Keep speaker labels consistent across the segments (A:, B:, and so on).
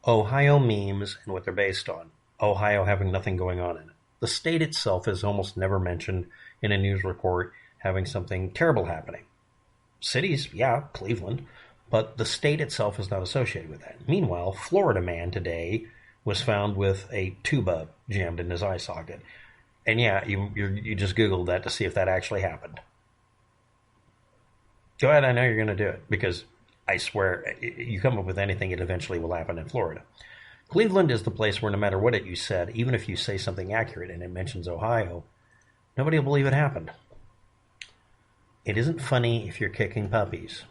A: Ohio memes and what they're based on. Ohio having nothing going on in it. The state itself is almost never mentioned in a news report having something terrible happening. Cities, yeah, Cleveland, but the state itself is not associated with that. Meanwhile, Florida man today was found with a tuba jammed in his eye socket. And yeah, you just Googled that to see if that actually happened. Go ahead, I know you're going to do it because I swear, you come up with anything, it eventually will happen in Florida. Cleveland is the place where no matter what you said, even if you say something accurate and it mentions Ohio, nobody will believe it happened. It isn't funny if you're kicking puppies.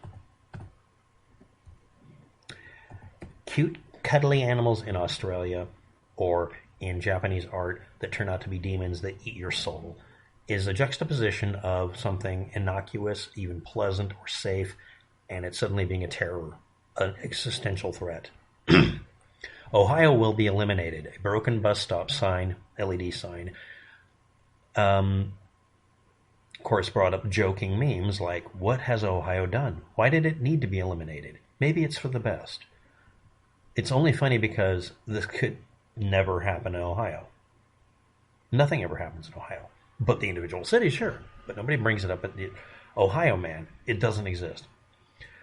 A: Cute, cuddly animals in Australia or in Japanese art that turn out to be demons that eat your soul is a juxtaposition of something innocuous, even pleasant or safe, and it suddenly being a terror, an existential threat. Ohio will be eliminated. A broken bus stop sign, LED sign, of course brought up joking memes like, what has Ohio done? Why did it need to be eliminated? Maybe it's for the best. It's only funny because this could never happen in Ohio. Nothing ever happens in Ohio. But the individual cities, sure. But nobody brings it up at the Ohio, man. It doesn't exist.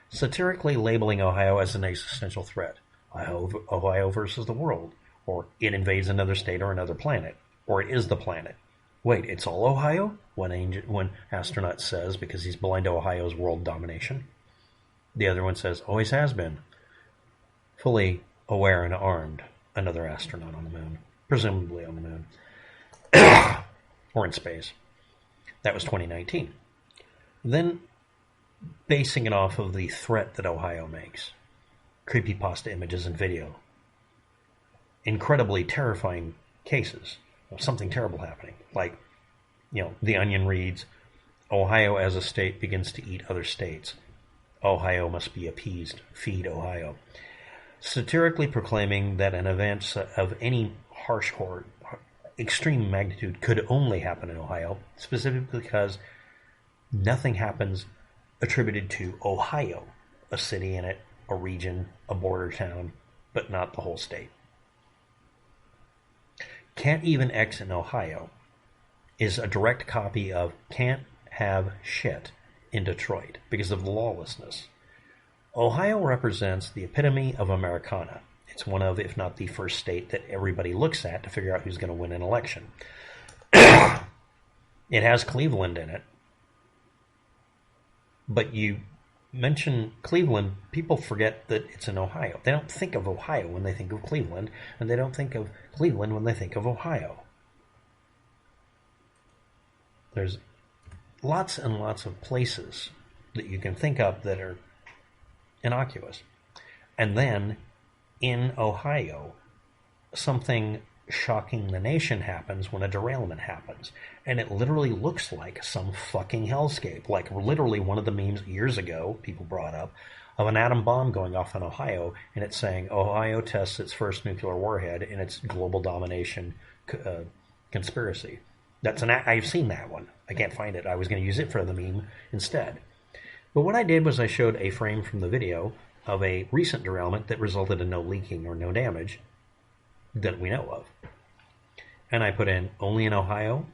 A: Satirically labeling Ohio as an existential threat. Ohio versus the world. Or it invades another state or another planet. Or it is the planet. Wait, it's all Ohio? One astronaut says, because he's blind to Ohio's world domination. The other one says, always has been. Fully aware and armed. Another astronaut on the moon. Presumably on the moon. Or in space. That was 2019. Then, basing it off of the threat that Ohio makes. Creepypasta images and video. Incredibly terrifying cases of something terrible happening. Like, The Onion reads, Ohio as a state begins to eat other states. Ohio must be appeased. Feed Ohio. Satirically proclaiming that an event of any harsh horror, extreme magnitude could only happen in Ohio, specifically because nothing happens attributed to Ohio, a city in it, a region, a border town, but not the whole state. Can't even X in Ohio is a direct copy of can't have shit in Detroit because of the lawlessness. Ohio represents the epitome of Americana. It's one of, if not the first state that everybody looks at to figure out who's going to win an election. It has Cleveland in it. But you mention Cleveland, people forget that it's in Ohio. They don't think of Ohio when they think of Cleveland, and they don't think of Cleveland when they think of Ohio. There's lots and lots of places that you can think of that are innocuous. And then, in Ohio, something shocking the nation happens when a derailment happens. And it literally looks like some fucking hellscape. Like literally one of the memes years ago, people brought up, of an atom bomb going off in Ohio, and it's saying Ohio tests its first nuclear warhead in its global domination conspiracy. I've seen that one. I can't find it. I was going to use it for the meme instead. But what I did was I showed a frame from the video of a recent derailment that resulted in no leaking or no damage that we know of. And I put in, only in Ohio? ?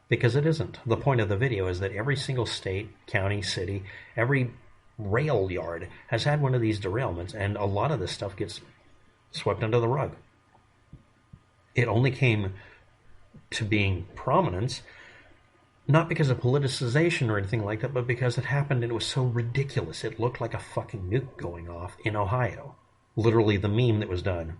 A: Because it isn't. The point of the video is that every single state, county, city, every rail yard has had one of these derailments, and a lot of this stuff gets swept under the rug. It only came to being prominence not because of politicization or anything like that, but because it happened and it was so ridiculous. It looked like a fucking nuke going off in Ohio. Literally the meme that was done,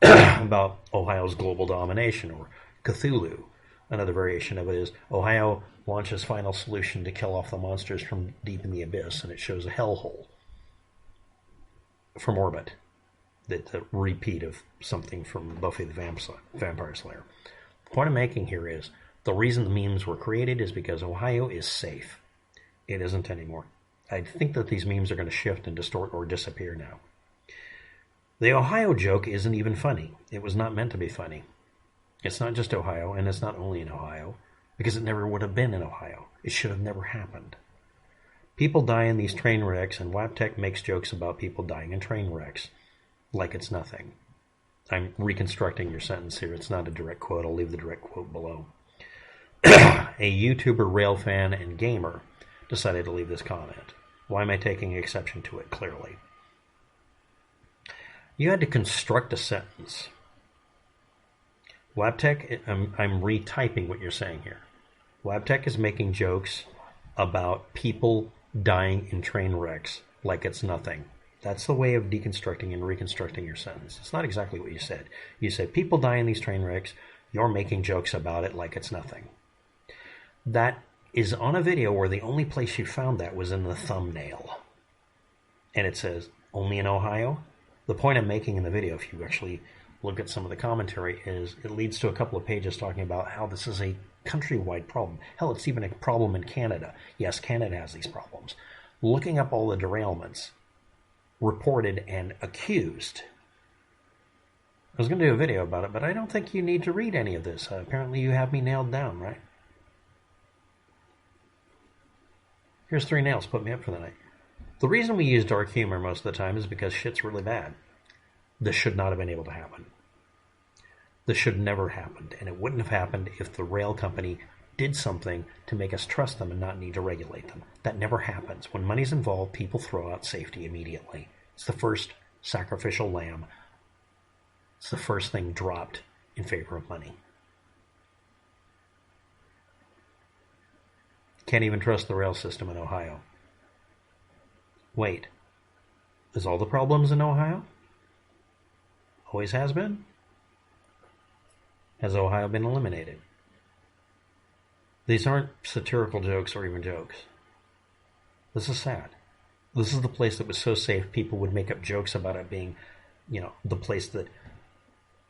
A: about Ohio's global domination, or Cthulhu. Another variation of it is Ohio launches final solution to kill off the monsters from deep in the abyss, and it shows a hellhole from orbit. That's a repeat of something from Buffy the Vampire Slayer. The point I'm making here is the reason the memes were created is because Ohio is safe. It isn't anymore. I think that these memes are going to shift and distort or disappear now. The Ohio joke isn't even funny. It was not meant to be funny. It's not just Ohio, and it's not only in Ohio, because it never would have been in Ohio. It should have never happened. People die in these train wrecks, and Waptec makes jokes about people dying in train wrecks like it's nothing. I'm reconstructing your sentence here. It's not a direct quote. I'll leave the direct quote below. A YouTuber, rail fan, and gamer decided to leave this comment. Why am I taking exception to it? Clearly. You had to construct a sentence. Waptec, I'm retyping what you're saying here. Waptec is making jokes about people dying in train wrecks like it's nothing. That's the way of deconstructing and reconstructing your sentence. It's not exactly what you said. You said people die in these train wrecks. You're making jokes about it like it's nothing. That is on a video where the only place you found that was in the thumbnail. And it says, only in Ohio? The point I'm making in the video, if you actually look at some of the commentary, is it leads to a couple of pages talking about how this is a countrywide problem. Hell, it's even a problem in Canada. Yes, Canada has these problems. Looking up all the derailments reported and accused. I was going to do a video about it, but I don't think you need to read any of this. Apparently you have me nailed down, right? Here's 3 nails. Put me up for the night. The reason we use dark humor most of the time is because shit's really bad. This should not have been able to happen. This should never happened, and it wouldn't have happened if the rail company did something to make us trust them and not need to regulate them. That never happens. When money's involved, people throw out safety immediately. It's the first sacrificial lamb. It's the first thing dropped in favor of money. Can't even trust the rail system in Ohio. Wait, is all the problems in Ohio? Always has been? Has Ohio been eliminated? These aren't satirical jokes or even jokes. This is sad. This is the place that was so safe people would make up jokes about it being, the place that,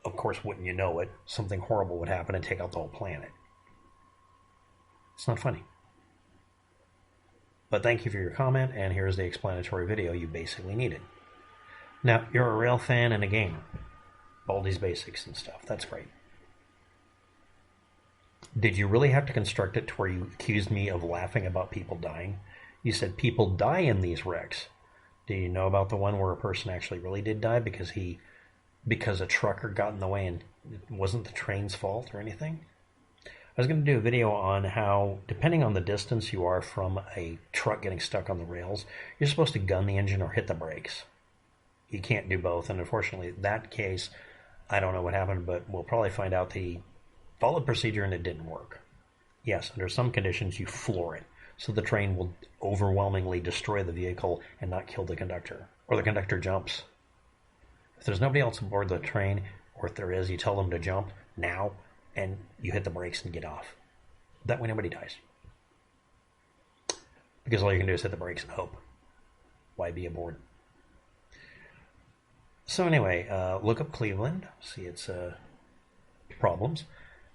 A: of course, wouldn't you know it, something horrible would happen and take out the whole planet. It's not funny. But thank you for your comment, and here's the explanatory video you basically needed. Now, you're a rail fan and a gamer. All these basics and stuff. That's great. Did you really have to construct it to where you accused me of laughing about people dying? You said people die in these wrecks. Do you know about the one where a person actually really did die because a trucker got in the way and it wasn't the train's fault or anything? I was going to do a video on how, depending on the distance you are from a truck getting stuck on the rails, you're supposed to gun the engine or hit the brakes. You can't do both, and unfortunately, that case, I don't know what happened, but we'll probably find out he followed procedure and it didn't work. Yes, under some conditions, you floor it, so the train will overwhelmingly destroy the vehicle and not kill the conductor, or the conductor jumps. If there's nobody else aboard the train, or if there is, you tell them to jump now, and you hit the brakes and get off. That way nobody dies. Because all you can do is hit the brakes and hope. Why be aboard? So anyway, look up Cleveland, see its problems,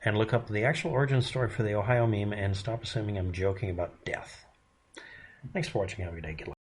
A: and look up the actual origin story for the Ohio meme, and stop assuming I'm joking about death. Thanks for watching. Have a good day. Good luck.